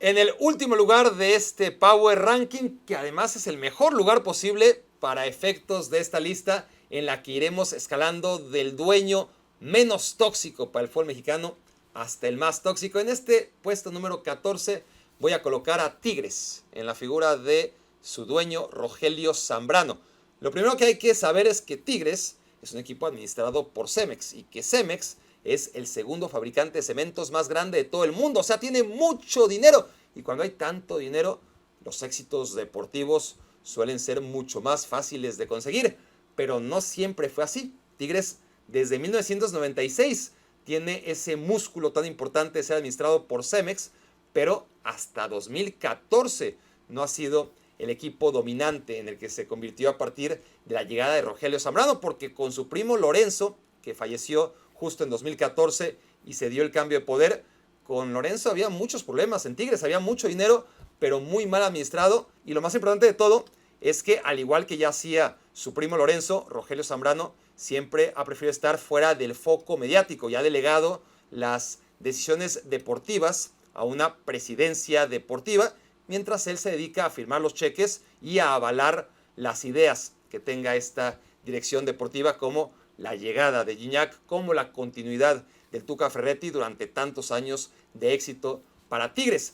En el último lugar de este Power Ranking, que además es el mejor lugar posible para efectos de esta lista, en la que iremos escalando del dueño menos tóxico para el fútbol mexicano hasta el más tóxico. En este puesto número 14 voy a colocar a Tigres en la figura de su dueño Rogelio Zambrano. Lo primero que hay que saber es que Tigres es un equipo administrado por Cemex y que Cemex es el segundo fabricante de cementos más grande de todo el mundo. O sea, tiene mucho dinero. Y cuando hay tanto dinero, los éxitos deportivos suelen ser mucho más fáciles de conseguir. Pero no siempre fue así. Tigres, desde 1996, tiene ese músculo tan importante de ser administrado por Cemex, pero hasta 2014 no ha sido el equipo dominante en el que se convirtió a partir de la llegada de Rogelio Zambrano, porque con su primo Lorenzo, que falleció justo en 2014 y se dio el cambio de poder, con Lorenzo había muchos problemas en Tigres, había mucho dinero, pero muy mal administrado, y lo más importante de todo es que, al igual que ya hacía su primo Lorenzo, Rogelio Zambrano siempre ha preferido estar fuera del foco mediático y ha delegado las decisiones deportivas a una presidencia deportiva, mientras él se dedica a firmar los cheques y a avalar las ideas que tenga esta dirección deportiva, como la llegada de Gignac, como la continuidad del Tuca Ferretti durante tantos años de éxito para Tigres.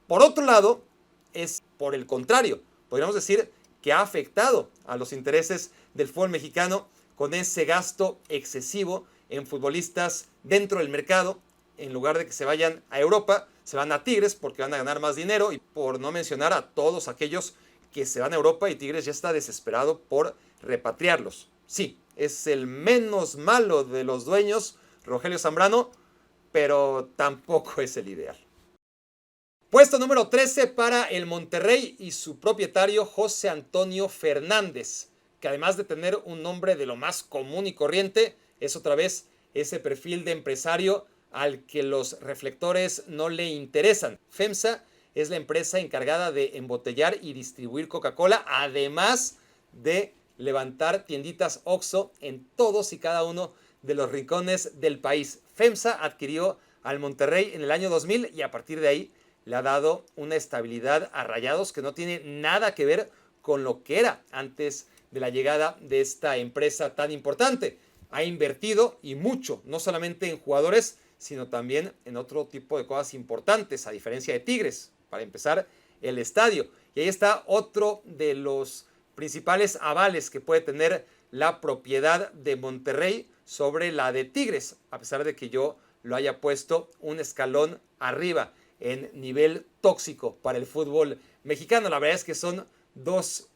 Por otro lado, es por el contrario, podríamos decir que ha afectado a los intereses del fútbol mexicano con ese gasto excesivo en futbolistas dentro del mercado. En lugar de que se vayan a Europa, se van a Tigres porque van a ganar más dinero, y por no mencionar a todos aquellos que se van a Europa y Tigres ya está desesperado por repatriarlos. Sí, es el menos malo de los dueños, Rogelio Zambrano, pero tampoco es el ideal. Puesto número 13 para el Monterrey y su propietario José Antonio Fernández, que además de tener un nombre de lo más común y corriente, es otra vez ese perfil de empresario al que los reflectores no le interesan. FEMSA es la empresa encargada de embotellar y distribuir Coca-Cola, además de levantar tienditas OXXO en todos y cada uno de los rincones del país. FEMSA adquirió al Monterrey en el año 2000 y a partir de ahí le ha dado una estabilidad a Rayados que no tiene nada que ver con lo que era antes de la llegada de esta empresa tan importante. Ha invertido, y mucho, no solamente en jugadores, sino también en otro tipo de cosas importantes, a diferencia de Tigres. Para empezar, el estadio. Y ahí está otro de los principales avales que puede tener la propiedad de Monterrey sobre la de Tigres, a pesar de que yo lo haya puesto un escalón arriba en nivel tóxico para el fútbol mexicano. La verdad es que son dos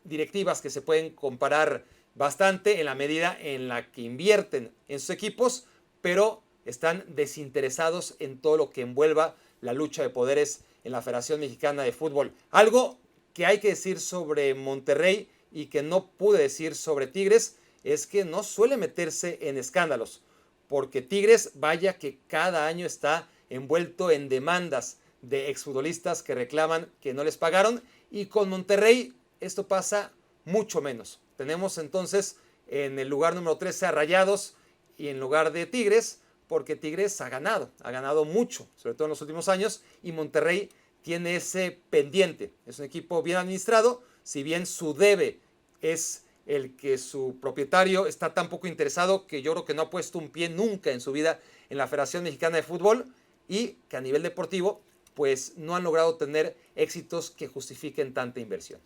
directivas que se pueden comparar bastante en la medida en la que invierten en sus equipos, pero están desinteresados en todo lo que envuelva la lucha de poderes en la Federación Mexicana de Fútbol. Algo que hay que decir sobre Monterrey y que no pude decir sobre Tigres es que no suele meterse en escándalos, porque Tigres, vaya que cada año está envuelto en demandas de exfutbolistas que reclaman que no les pagaron, y con Monterrey esto pasa mucho menos. Tenemos entonces en el lugar número 13 a Rayados y en lugar de Tigres, porque Tigres ha ganado mucho, sobre todo en los últimos años, y Monterrey tiene ese pendiente. Es un equipo bien administrado, si bien su debe es el que su propietario está tan poco interesado que yo creo que no ha puesto un pie nunca en su vida en la Federación Mexicana de Fútbol, y que a nivel deportivo pues no han logrado tener éxitos que justifiquen tanta inversión.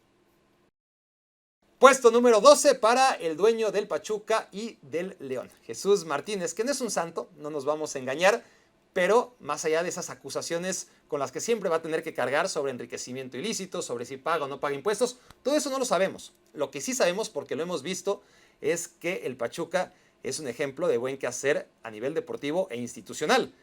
Puesto número 12 para el dueño del Pachuca y del León, Jesús Martínez, que no es un santo, no nos vamos a engañar, pero más allá de esas acusaciones con las que siempre va a tener que cargar sobre enriquecimiento ilícito, sobre si paga o no paga impuestos, todo eso no lo sabemos. Lo que sí sabemos, porque lo hemos visto, es que el Pachuca es un ejemplo de buen quehacer a nivel deportivo e institucional.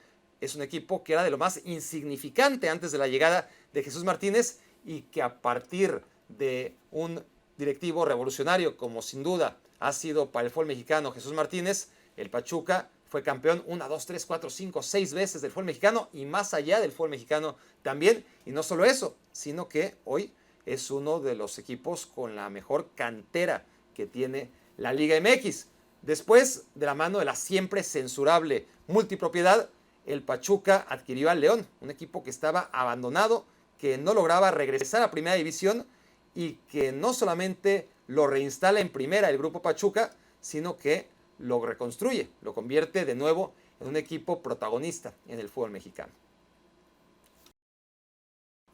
Es un equipo que era de lo más insignificante antes de la llegada de Jesús Martínez, y que a partir de un directivo revolucionario, como sin duda ha sido para el fútbol mexicano Jesús Martínez, el Pachuca fue campeón 1, 2, 3, 4, 5, 6 veces del fútbol mexicano, y más allá del fútbol mexicano también. Y no solo eso, sino que hoy es uno de los equipos con la mejor cantera que tiene la Liga MX. Después, de la mano de la siempre censurable multipropiedad, el Pachuca adquirió al León, un equipo que estaba abandonado, que no lograba regresar a primera división y que no solamente lo reinstala en primera el grupo Pachuca, sino que lo reconstruye, lo convierte de nuevo en un equipo protagonista en el fútbol mexicano.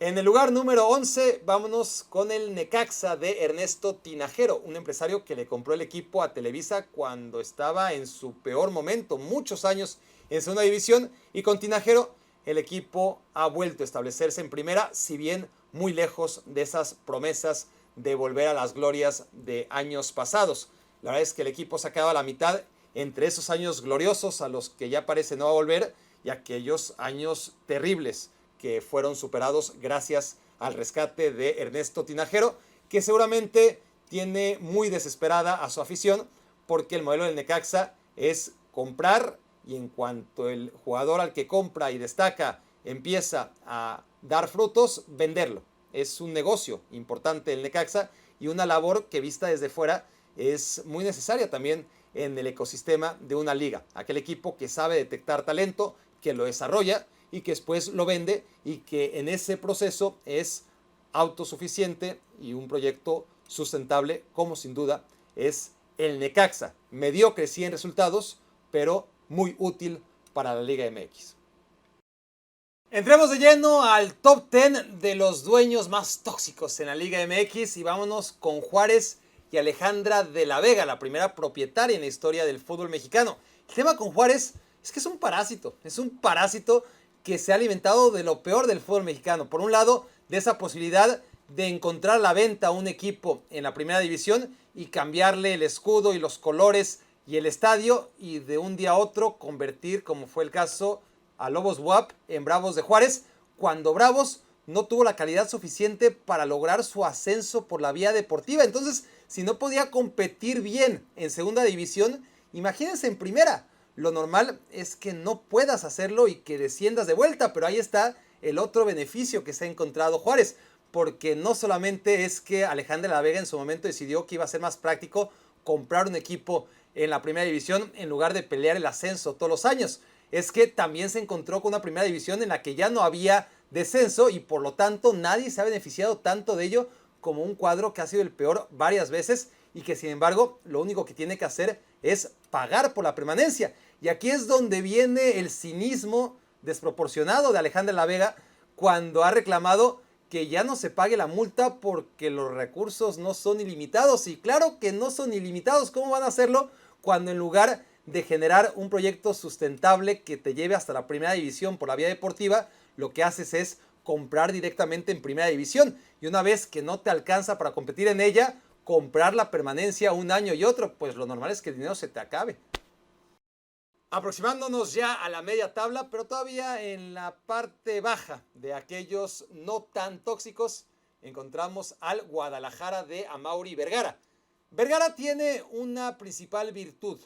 En el lugar número 11, vámonos con el Necaxa de Ernesto Tinajero, un empresario que le compró el equipo a Televisa cuando estaba en su peor momento, muchos años en segunda división, y con Tinajero el equipo ha vuelto a establecerse en primera, si bien muy lejos de esas promesas de volver a las glorias de años pasados. La verdad es que el equipo se ha quedado a la mitad entre esos años gloriosos a los que ya parece no va a volver y aquellos años terribles que fueron superados gracias al rescate de Ernesto Tinajero, que seguramente tiene muy desesperada a su afición porque el modelo del Necaxa es comprar y en cuanto el jugador al que compra y destaca empieza a dar frutos, venderlo. Es un negocio importante el Necaxa y una labor que vista desde fuera es muy necesaria también en el ecosistema de una liga. Aquel equipo que sabe detectar talento, que lo desarrolla y que después lo vende y que en ese proceso es autosuficiente y un proyecto sustentable como sin duda es el Necaxa. Mediocre sí en resultados, pero muy útil para la Liga MX. Entremos de lleno al top 10 de los dueños más tóxicos en la Liga MX y vámonos con Juárez y Alejandra de la Vega, la primera propietaria en la historia del fútbol mexicano. El tema con Juárez es que es un parásito que se ha alimentado de lo peor del fútbol mexicano. Por un lado, de esa posibilidad de encontrar a la venta a un equipo en la primera división y cambiarle el escudo y los colores y el estadio y de un día a otro convertir, como fue el caso, a Lobos WAP en Bravos de Juárez, cuando Bravos no tuvo la calidad suficiente para lograr su ascenso por la vía deportiva. Entonces, si no podía competir bien en segunda división, imagínense en primera. Lo normal es que no puedas hacerlo y que desciendas de vuelta, pero ahí está el otro beneficio que se ha encontrado Juárez, porque no solamente es que Alejandra de la Vega en su momento decidió que iba a ser más práctico comprar un equipo en la primera división en lugar de pelear el ascenso todos los años, es que también se encontró con una primera división en la que ya no había descenso y por lo tanto nadie se ha beneficiado tanto de ello como un cuadro que ha sido el peor varias veces y que sin embargo lo único que tiene que hacer es pagar por la permanencia. Y aquí es donde viene el cinismo desproporcionado de Alejandra de la Vega cuando ha reclamado que ya no se pague la multa porque los recursos no son ilimitados. Y claro que no son ilimitados, ¿cómo van a hacerlo cuando en lugar de generar un proyecto sustentable que te lleve hasta la primera división por la vía deportiva, lo que haces es comprar directamente en primera división? Y una vez que no te alcanza para competir en ella, comprar la permanencia un año y otro, pues lo normal es que el dinero se te acabe. Aproximándonos ya a la media tabla, pero todavía en la parte baja de aquellos no tan tóxicos, encontramos al Guadalajara de Amaury Vergara. Vergara tiene una principal virtud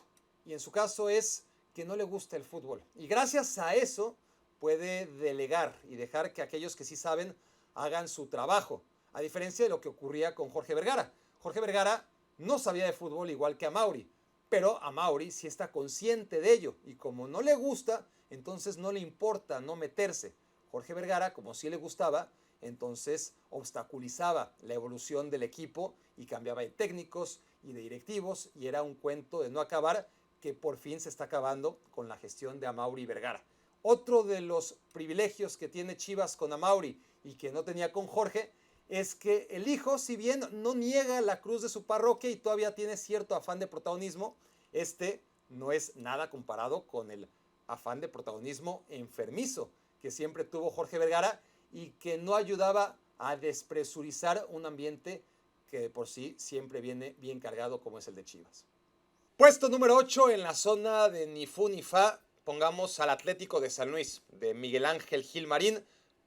y en su caso es que no le gusta el fútbol. Y gracias a eso puede delegar y dejar que aquellos que sí saben hagan su trabajo, a diferencia de lo que ocurría con Jorge Vergara. Jorge Vergara no sabía de fútbol igual que Amaury, pero Amaury sí está consciente de ello y como no le gusta, entonces no le importa no meterse. Jorge Vergara, como sí le gustaba, entonces obstaculizaba la evolución del equipo y cambiaba de técnicos y de directivos y era un cuento de no acabar que por fin se está acabando con la gestión de Amaury Vergara. Otro de los privilegios que tiene Chivas con Amaury y que no tenía con Jorge es que el hijo, si bien no niega la cruz de su parroquia y todavía tiene cierto afán de protagonismo, este no es nada comparado con el afán de protagonismo enfermizo que siempre tuvo Jorge Vergara y que no ayudaba a despresurizar un ambiente que de por sí siempre viene bien cargado como es el de Chivas. Puesto número 8 en la zona de ni fu ni fa, pongamos al Atlético de San Luis, de Miguel Ángel Gil Marín,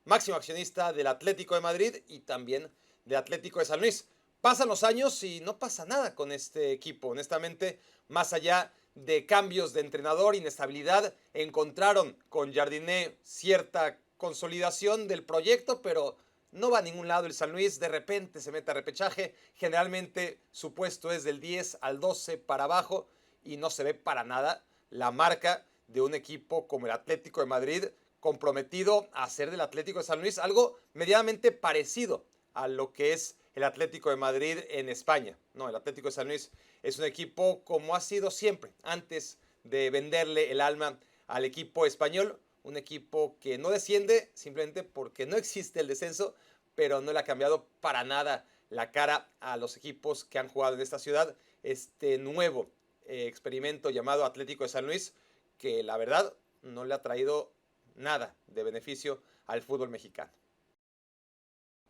máximo accionista del Atlético de Madrid y también del Atlético de San Luis. Pasan los años y no pasa nada con este equipo. Honestamente, más allá de cambios de entrenador, inestabilidad, encontraron con Jardiné cierta consolidación del proyecto, pero no va a ningún lado el San Luis. De repente se mete a repechaje. Generalmente su puesto es del 10 al 12 para abajo y no se ve para nada la marca de un equipo como el Atlético de Madrid, comprometido a hacer del Atlético de San Luis algo medianamente parecido a lo que es el Atlético de Madrid en España. No, el Atlético de San Luis es un equipo como ha sido siempre, antes de venderle el alma al equipo español, un equipo que no desciende simplemente porque no existe el descenso, pero no le ha cambiado para nada la cara a los equipos que han jugado en esta ciudad. Este nuevo experimento llamado Atlético de San Luis, que la verdad no le ha traído nada de beneficio al fútbol mexicano.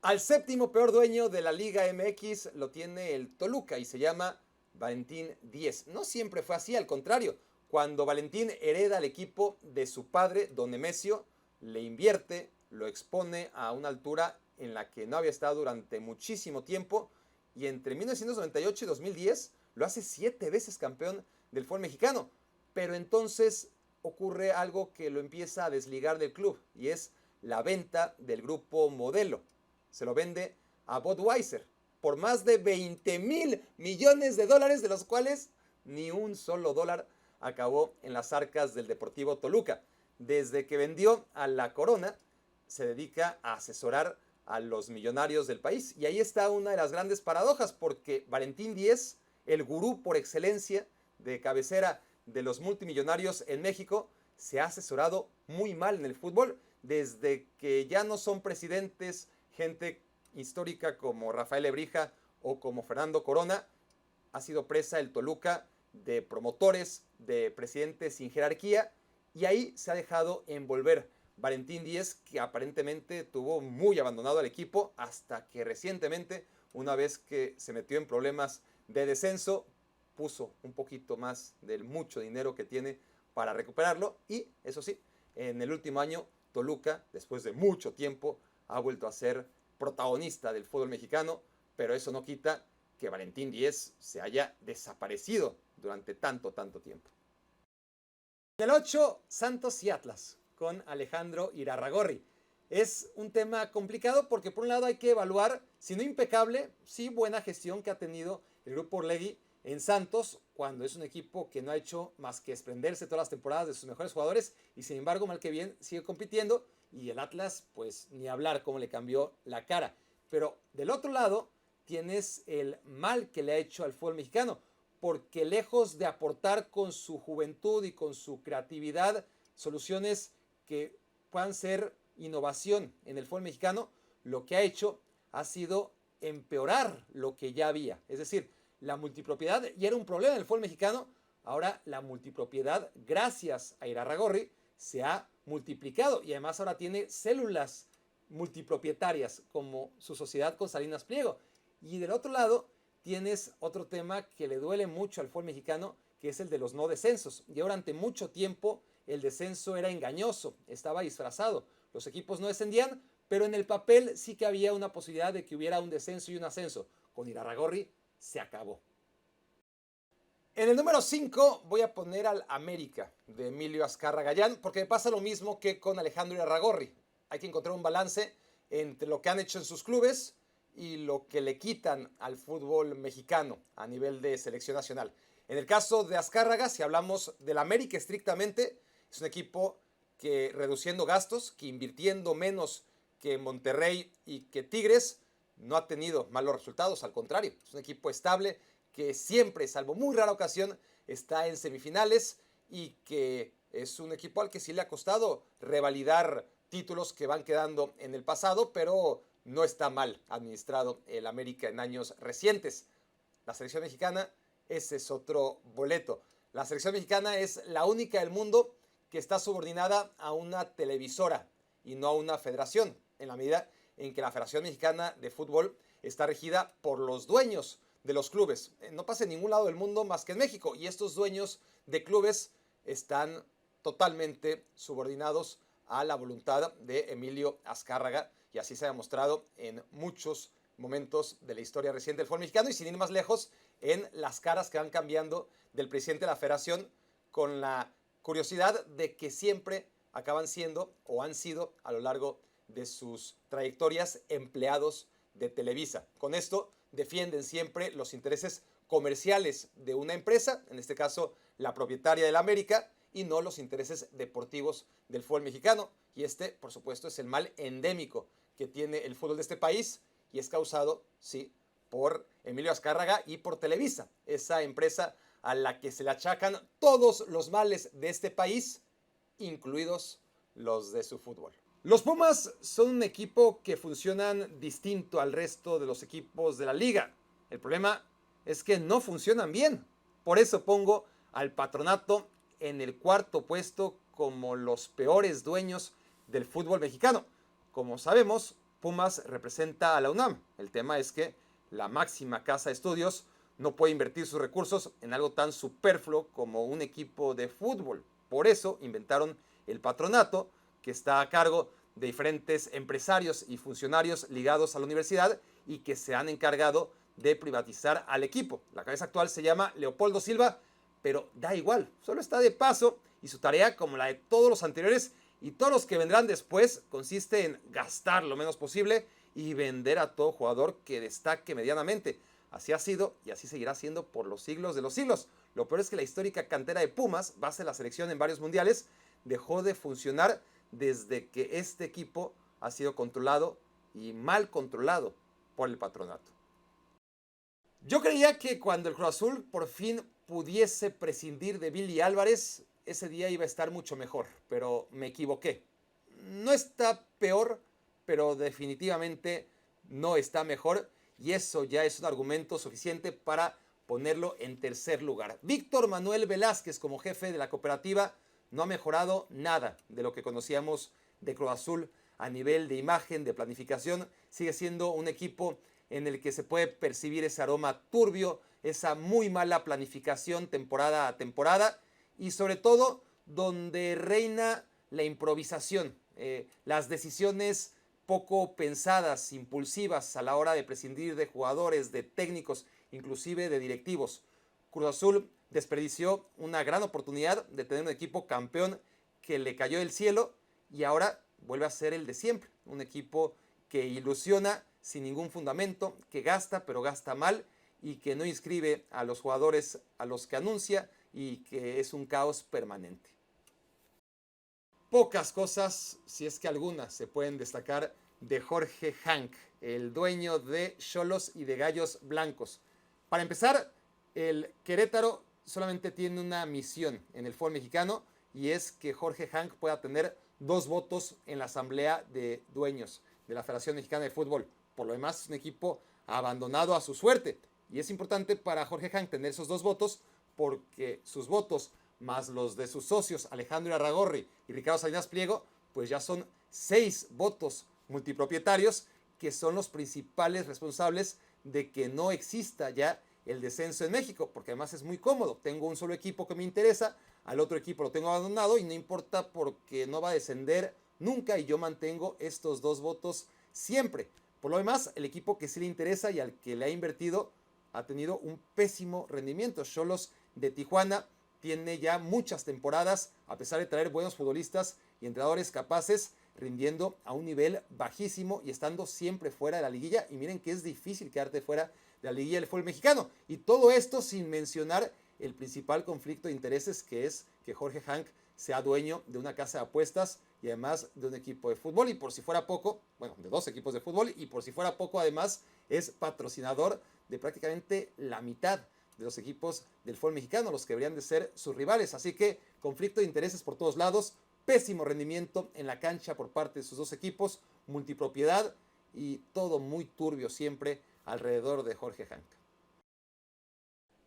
Al séptimo peor dueño de la Liga MX lo tiene el Toluca y se llama Valentín Díez. No siempre fue así, al contrario. Cuando Valentín hereda el equipo de su padre, don Nemesio, le invierte, lo expone a una altura en la que no había estado durante muchísimo tiempo y entre 1998 y 2010 lo hace 7 veces campeón del fútbol mexicano. Pero entonces ocurre algo que lo empieza a desligar del club y es la venta del grupo Modelo. Se lo vende a Budweiser por más de 20,000 millones de dólares, de los cuales ni un solo dólar acabó en las arcas del Deportivo Toluca. Desde que vendió a la Corona, se dedica a asesorar a los millonarios del país. Y ahí está una de las grandes paradojas, porque Valentín Díez, el gurú por excelencia de cabecera de los multimillonarios en México, se ha asesorado muy mal en el fútbol. Desde que ya no son presidentes gente histórica como Rafael Lebrija o como Fernando Corona, ha sido presa el Toluca de promotores, de presidentes sin jerarquía, y ahí se ha dejado envolver Valentín Díez, que aparentemente tuvo muy abandonado al equipo hasta que recientemente, una vez que se metió en problemas de descenso, puso un poquito más del mucho dinero que tiene para recuperarlo y, eso sí, en el último año Toluca, después de mucho tiempo, ha vuelto a ser protagonista del fútbol mexicano, pero eso no quita que Valentín Díez se haya desaparecido durante tanto tiempo. En el 8, Santos y Atlas, con Alejandro Irarrágorri. Es un tema complicado porque por un lado hay que evaluar, si no impecable, sí buena gestión que ha tenido el grupo Orlegui en Santos, cuando es un equipo que no ha hecho más que desprenderse todas las temporadas de sus mejores jugadores y sin embargo, mal que bien, sigue compitiendo. Y el Atlas, pues ni hablar cómo le cambió la cara. Pero del otro lado, tienes el mal que le ha hecho al fútbol mexicano, porque lejos de aportar con su juventud y con su creatividad soluciones que puedan ser innovación en el fútbol mexicano, lo que ha hecho ha sido empeorar lo que ya había. Es decir, la multipropiedad ya era un problema en el fútbol mexicano, ahora la multipropiedad, gracias a Irarrágorri, se ha multiplicado y además ahora tiene células multipropietarias como su sociedad con Salinas Pliego. Y del otro lado tienes otro tema que le duele mucho al fútbol mexicano, que es el de los no descensos. Y ahora durante mucho tiempo el descenso era engañoso, estaba disfrazado. Los equipos no descendían, pero en el papel sí que había una posibilidad de que hubiera un descenso y un ascenso. Con Irarrágorri se acabó. En el número 5 voy a poner al América de Emilio Azcárraga Gallán, porque me pasa lo mismo que con Alejandro Irarrágorri. Hay que encontrar un balance entre lo que han hecho en sus clubes y lo que le quitan al fútbol mexicano a nivel de selección nacional. En el caso de Azcárraga, si hablamos del América estrictamente, es un equipo que reduciendo gastos, que invirtiendo menos que Monterrey y que Tigres, no ha tenido malos resultados, al contrario, es un equipo estable que siempre, salvo muy rara ocasión, está en semifinales y que es un equipo al que sí le ha costado revalidar títulos que van quedando en el pasado, pero no está mal administrado el América en años recientes. La selección mexicana, ese es otro boleto. La selección mexicana es la única del mundo que está subordinada a una televisora y no a una federación, en la medida en que la Federación Mexicana de Fútbol está regida por los dueños de los clubes. No pasa en ningún lado del mundo más que en México. Y estos dueños de clubes están totalmente subordinados a la voluntad de Emilio Azcárraga. Y así se ha demostrado en muchos momentos de la historia reciente del fútbol mexicano. Y sin ir más lejos, en las caras que van cambiando del presidente de la federación, con la curiosidad de que siempre acaban siendo o han sido a lo largo de sus trayectorias empleados de Televisa. Con esto defienden siempre los intereses comerciales de una empresa, en este caso la propietaria del América, y no los intereses deportivos del fútbol mexicano. Y este, por supuesto, es el mal endémico que tiene el fútbol de este país y es causado, sí, por Emilio Azcárraga y por Televisa, esa empresa a la que se le achacan todos los males de este país, incluidos los de su fútbol. Los Pumas son un equipo que funcionan distinto al resto de los equipos de la liga. El problema es que no funcionan bien. Por eso pongo al Patronato en el cuarto puesto como los peores dueños del fútbol mexicano. Como sabemos, Pumas representa a la UNAM. El tema es que la máxima casa de estudios no puede invertir sus recursos en algo tan superfluo como un equipo de fútbol. Por eso inventaron el Patronato, que está a cargo de diferentes empresarios y funcionarios ligados a la universidad y que se han encargado de privatizar al equipo. La cabeza actual se llama Leopoldo Silva, pero da igual, solo está de paso y su tarea, como la de todos los anteriores y todos los que vendrán después, consiste en gastar lo menos posible y vender a todo jugador que destaque medianamente. Así ha sido y así seguirá siendo por los siglos de los siglos. Lo peor es que la histórica cantera de Pumas, base de la selección en varios mundiales, dejó de funcionar desde que este equipo ha sido controlado y mal controlado por el Patronato. Yo creía que cuando el Cruz Azul por fin pudiese prescindir de Billy Álvarez, ese día iba a estar mucho mejor, pero me equivoqué. No está peor, pero definitivamente no está mejor y eso ya es un argumento suficiente para ponerlo en tercer lugar. Víctor Manuel Velázquez como jefe de la cooperativa no ha mejorado nada de lo que conocíamos de Cruz Azul a nivel de imagen, de planificación. Sigue siendo un equipo en el que se puede percibir ese aroma turbio, esa muy mala planificación temporada a temporada y sobre todo donde reina la improvisación, las decisiones poco pensadas, impulsivas a la hora de prescindir de jugadores, de técnicos, inclusive de directivos. Cruz Azul desperdició una gran oportunidad de tener un equipo campeón que le cayó del cielo y ahora vuelve a ser el de siempre, un equipo que ilusiona sin ningún fundamento, que gasta pero gasta mal y que no inscribe a los jugadores a los que anuncia y que es un caos permanente. Pocas cosas, si es que algunas, se pueden destacar de Jorge Hank, el dueño de Xolos y de Gallos Blancos. Para empezar, el Querétaro solamente tiene una misión en el fútbol mexicano y es que Jorge Hank pueda tener 2 votos en la asamblea de dueños de la Federación Mexicana de Fútbol. Por lo demás, es un equipo abandonado a su suerte. Y es importante para Jorge Hank tener esos 2 votos porque sus votos más los de sus socios Alejandro Irarrágorri y Ricardo Salinas Pliego, pues ya son 6 votos multipropietarios que son los principales responsables de que no exista ya el descenso en México, porque además es muy cómodo. Tengo un solo equipo que me interesa, al otro equipo lo tengo abandonado y no importa porque no va a descender nunca y yo mantengo estos 2 votos siempre. Por lo demás, el equipo que sí le interesa y al que le ha invertido ha tenido un pésimo rendimiento. Xolos de Tijuana tiene ya muchas temporadas, a pesar de traer buenos futbolistas y entrenadores capaces, rindiendo a un nivel bajísimo y estando siempre fuera de la liguilla. Y miren que es difícil quedarte fuera de la liguilla del fútbol mexicano. Y todo esto sin mencionar el principal conflicto de intereses, que es que Jorge Hank sea dueño de una casa de apuestas y además de un equipo de fútbol. Y por si fuera poco, bueno, de 2 equipos de fútbol, y por si fuera poco además es patrocinador de prácticamente la mitad de los equipos del fútbol mexicano, los que deberían de ser sus rivales. Así que conflicto de intereses por todos lados, pésimo rendimiento en la cancha por parte de sus 2 equipos, multipropiedad y todo muy turbio siempre alrededor de Jorge Hank.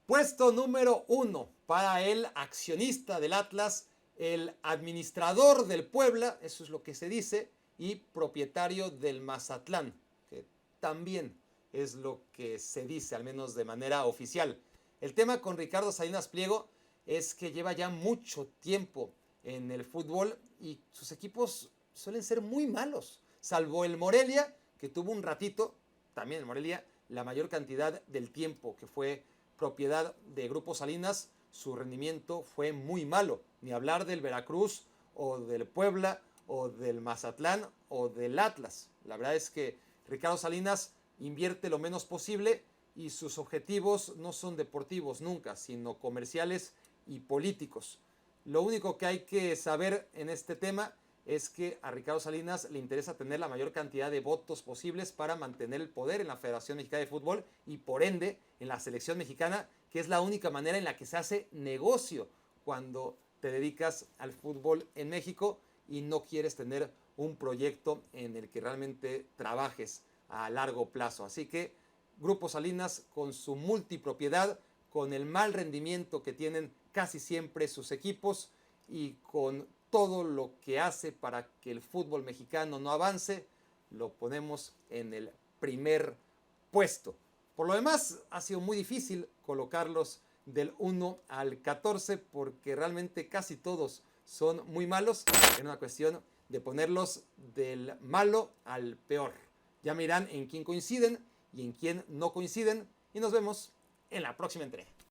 Puesto número 1 para el accionista del Atlas, el administrador del Puebla, eso es lo que se dice, y propietario del Mazatlán, que también es lo que se dice, al menos de manera oficial. El tema con Ricardo Salinas Pliego es que lleva ya mucho tiempo en el fútbol y sus equipos suelen ser muy malos, salvo el Morelia, que tuvo un ratito, también el Morelia, la mayor cantidad del tiempo que fue propiedad de Grupo Salinas, su rendimiento fue muy malo. Ni hablar del Veracruz o del Puebla o del Mazatlán o del Atlas. La verdad es que Ricardo Salinas invierte lo menos posible y sus objetivos no son deportivos nunca, sino comerciales y políticos. Lo único que hay que saber en este tema es que a Ricardo Salinas le interesa tener la mayor cantidad de votos posibles para mantener el poder en la Federación Mexicana de Fútbol y por ende en la selección mexicana, que es la única manera en la que se hace negocio cuando te dedicas al fútbol en México y no quieres tener un proyecto en el que realmente trabajes a largo plazo. Así que Grupo Salinas, con su multipropiedad, con el mal rendimiento que tienen casi siempre sus equipos y con todo lo que hace para que el fútbol mexicano no avance, lo ponemos en el primer puesto. Por lo demás, ha sido muy difícil colocarlos del 1 al 14 porque realmente casi todos son muy malos. Es una cuestión de ponerlos del malo al peor. Ya mirán en quién coinciden y en quién no coinciden y nos vemos en la próxima entrega.